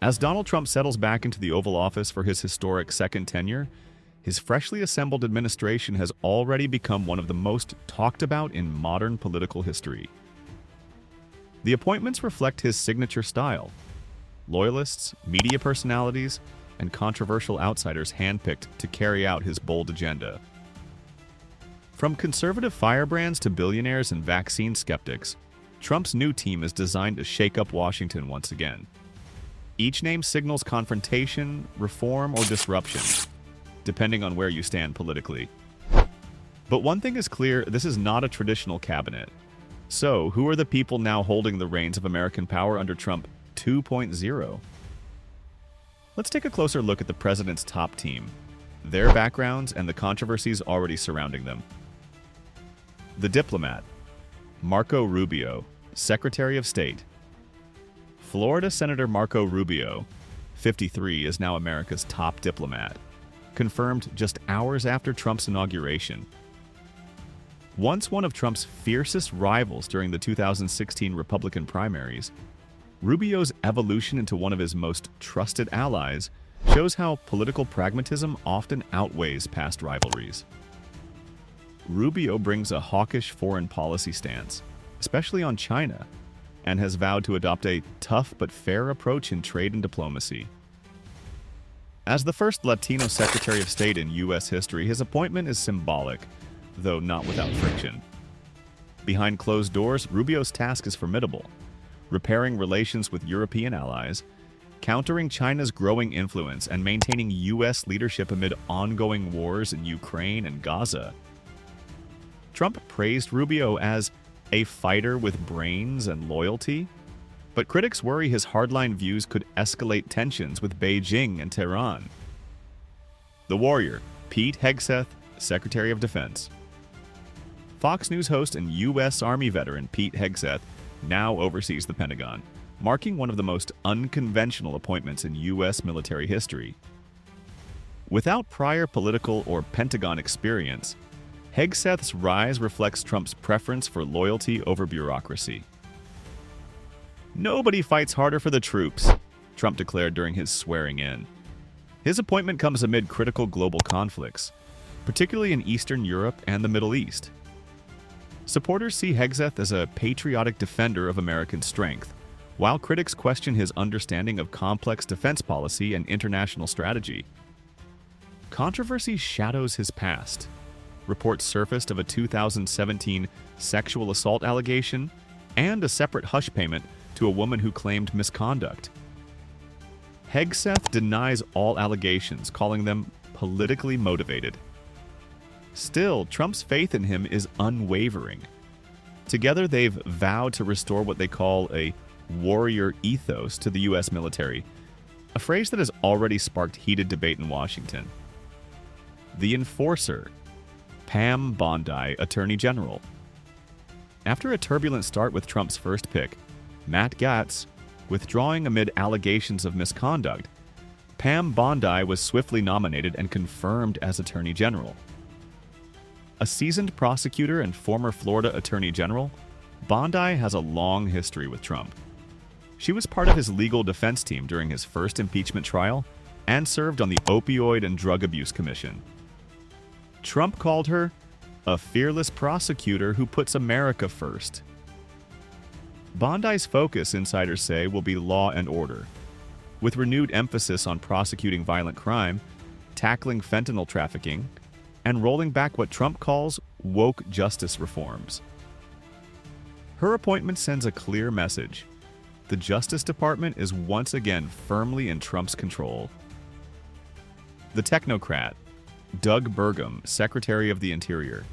As Donald Trump settles back into the Oval Office for his historic second tenure, his freshly assembled administration has already become one of the most talked about in modern political history. The appointments reflect his signature style. Loyalists, media personalities, and controversial outsiders handpicked to carry out his bold agenda. From conservative firebrands to billionaires and vaccine skeptics, Trump's new team is designed to shake up Washington once again. Each name signals confrontation, reform, or disruption, depending on where you stand politically. But one thing is clear, this is not a traditional cabinet. So, who are the people now holding the reins of American power under Trump 2.0? Let's take a closer look at the president's top team, their backgrounds, and the controversies already surrounding them. The diplomat, Marco Rubio, Secretary of State. Florida Senator Marco Rubio, 53, is now America's top diplomat, confirmed just hours after Trump's inauguration. Once one of Trump's fiercest rivals during the 2016 Republican primaries, Rubio's evolution into one of his most trusted allies shows how political pragmatism often outweighs past rivalries. Rubio brings a hawkish foreign policy stance, especially on China, and has vowed to adopt a tough but fair approach in trade and diplomacy. As the first Latino Secretary of State in U.S. history, his appointment is symbolic, though not without friction. Behind closed doors, Rubio's task is formidable: repairing relations with European allies, countering China's growing influence, and maintaining U.S. leadership amid ongoing wars in Ukraine and Gaza. Trump praised Rubio as a fighter with brains and loyalty, but critics worry his hardline views could escalate tensions with Beijing and Tehran. The warrior, Pete Hegseth, Secretary of Defense. Fox News host and U.S. Army veteran Pete Hegseth now oversees the Pentagon, marking one of the most unconventional appointments in U.S. military history. Without prior political or Pentagon experience, Hegseth's rise reflects Trump's preference for loyalty over bureaucracy. "Nobody fights harder for the troops," Trump declared during his swearing-in. His appointment comes amid critical global conflicts, particularly in Eastern Europe and the Middle East. Supporters see Hegseth as a patriotic defender of American strength, while critics question his understanding of complex defense policy and international strategy. Controversy shadows his past. Reports surfaced of a 2017 sexual assault allegation and a separate hush payment to a woman who claimed misconduct. Hegseth denies all allegations, calling them politically motivated. Still, Trump's faith in him is unwavering. Together, they've vowed to restore what they call a warrior ethos to the U.S. military, a phrase that has already sparked heated debate in Washington. The enforcer, Pam Bondi, Attorney General. After a turbulent start with Trump's first pick, Matt Gaetz, withdrawing amid allegations of misconduct, Pam Bondi was swiftly nominated and confirmed as Attorney General. A seasoned prosecutor and former Florida Attorney General, Bondi has a long history with Trump. She was part of his legal defense team during his first impeachment trial and served on the Opioid and Drug Abuse Commission. Trump called her a fearless prosecutor who puts America first. Bondi's focus, insiders say, will be law and order, with renewed emphasis on prosecuting violent crime, tackling fentanyl trafficking, and rolling back what Trump calls woke justice reforms. Her appointment sends a clear message: the Justice Department is once again firmly in Trump's control. The technocrat, Doug Burgum, Secretary of the Interior.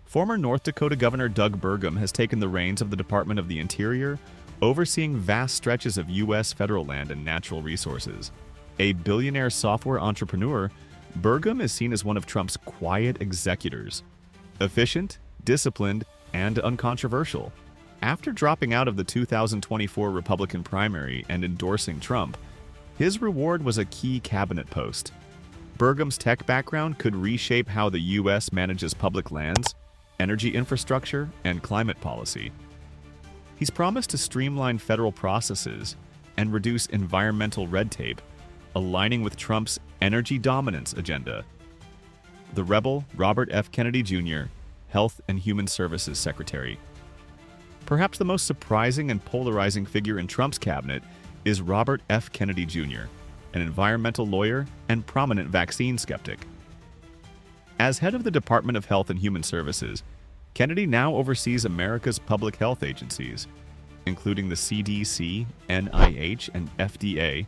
Former North Dakota Governor Doug Burgum has taken the reins of the Department of the Interior, overseeing vast stretches of U.S. federal land and natural resources. A billionaire software entrepreneur, Burgum is seen as one of Trump's quiet executors. Efficient, disciplined, and uncontroversial. After dropping out of the 2024 Republican primary and endorsing Trump, his reward was a key cabinet post. Burgum's tech background could reshape how the U.S. manages public lands, energy infrastructure, and climate policy. He's promised to streamline federal processes, and reduce environmental red tape, aligning with Trump's energy dominance agenda. The rebel Robert F. Kennedy Jr., Health and Human Services Secretary. Perhaps the most surprising and polarizing figure in Trump's cabinet is Robert F. Kennedy Jr., an environmental lawyer and prominent vaccine skeptic. As head of the Department of Health and Human Services, Kennedy now oversees America's public health agencies, including the CDC, NIH, and FDA,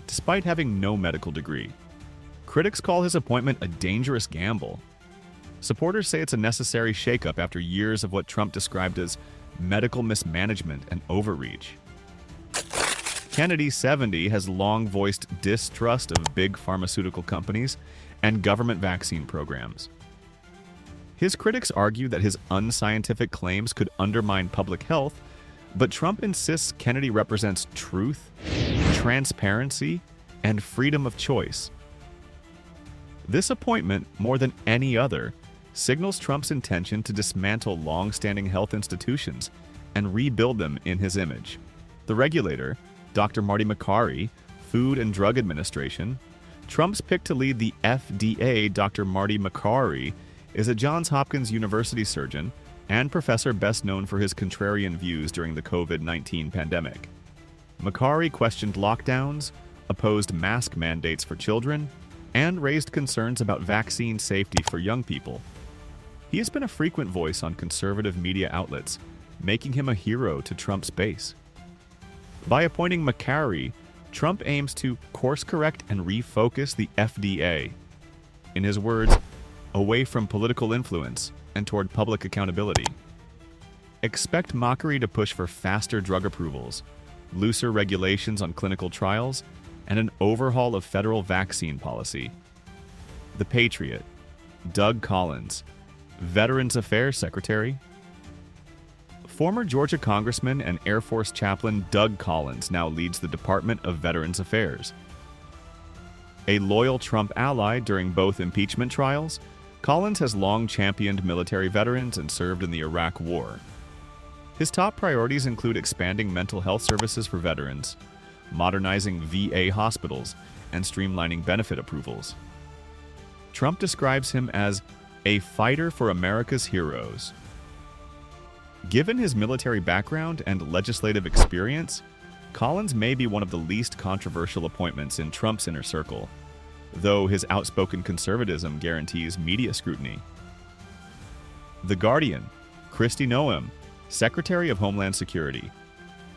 despite having no medical degree. Critics call his appointment a dangerous gamble. Supporters say it's a necessary shakeup after years of what Trump described as medical mismanagement and overreach. Kennedy, 70, has long voiced distrust of big pharmaceutical companies and government vaccine programs. His critics argue that his unscientific claims could undermine public health, but Trump insists Kennedy represents truth, transparency, and freedom of choice. This appointment, more than any other, signals Trump's intention to dismantle long-standing health institutions and rebuild them in his image. The regulator, Dr. Marty Makary, Food and Drug Administration, Trump's pick to lead the FDA, Dr. Marty Makary, is a Johns Hopkins University surgeon and professor best known for his contrarian views during the COVID-19 pandemic. Makary questioned lockdowns, opposed mask mandates for children, and raised concerns about vaccine safety for young people. He has been a frequent voice on conservative media outlets, making him a hero to Trump's base. By appointing Makary, Trump aims to course-correct and refocus the FDA. In his words, away from political influence and toward public accountability. Expect Makary to push for faster drug approvals, looser regulations on clinical trials, and an overhaul of federal vaccine policy. The Patriot, Doug Collins, Veterans Affairs Secretary. Former Georgia Congressman and Air Force chaplain Doug Collins now leads the Department of Veterans Affairs. A loyal Trump ally during both impeachment trials, Collins has long championed military veterans and served in the Iraq War. His top priorities include expanding mental health services for veterans, modernizing VA hospitals, and streamlining benefit approvals. Trump describes him as a fighter for America's heroes. Given his military background and legislative experience, Collins may be one of the least controversial appointments in Trump's inner circle, though his outspoken conservatism guarantees media scrutiny. The Guardian, Kristi Noem, Secretary of Homeland Security.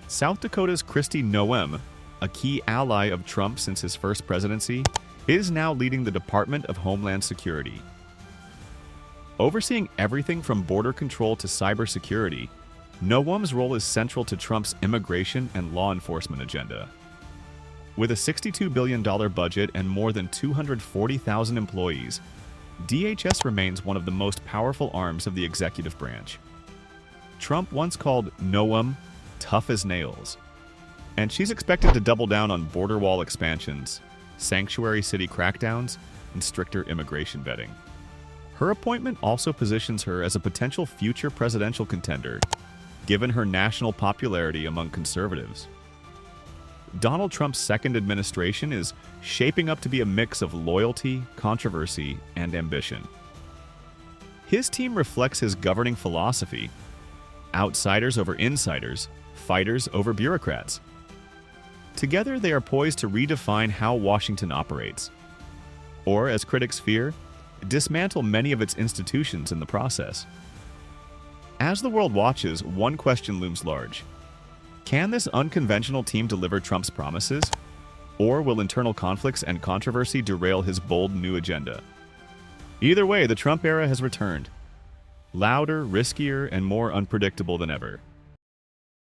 South Dakota's Kristi Noem, a key ally of Trump since his first presidency, is now leading the Department of Homeland Security. Overseeing everything from border control to cybersecurity, Noem's role is central to Trump's immigration and law enforcement agenda. With a $62 billion budget and more than 240,000 employees, DHS remains one of the most powerful arms of the executive branch. Trump once called Noem tough as nails, and she's expected to double down on border wall expansions, sanctuary city crackdowns, and stricter immigration vetting. Her appointment also positions her as a potential future presidential contender, given her national popularity among conservatives. Donald Trump's second administration is shaping up to be a mix of loyalty, controversy, and ambition. His team reflects his governing philosophy: outsiders over insiders, fighters over bureaucrats. Together, they are poised to redefine how Washington operates, or, as critics fear, dismantle many of its institutions in the process. As the world watches, one question looms large. Can this unconventional team deliver Trump's promises? Or will internal conflicts and controversy derail his bold new agenda? Either way, the Trump era has returned. Louder, riskier, and more unpredictable than ever.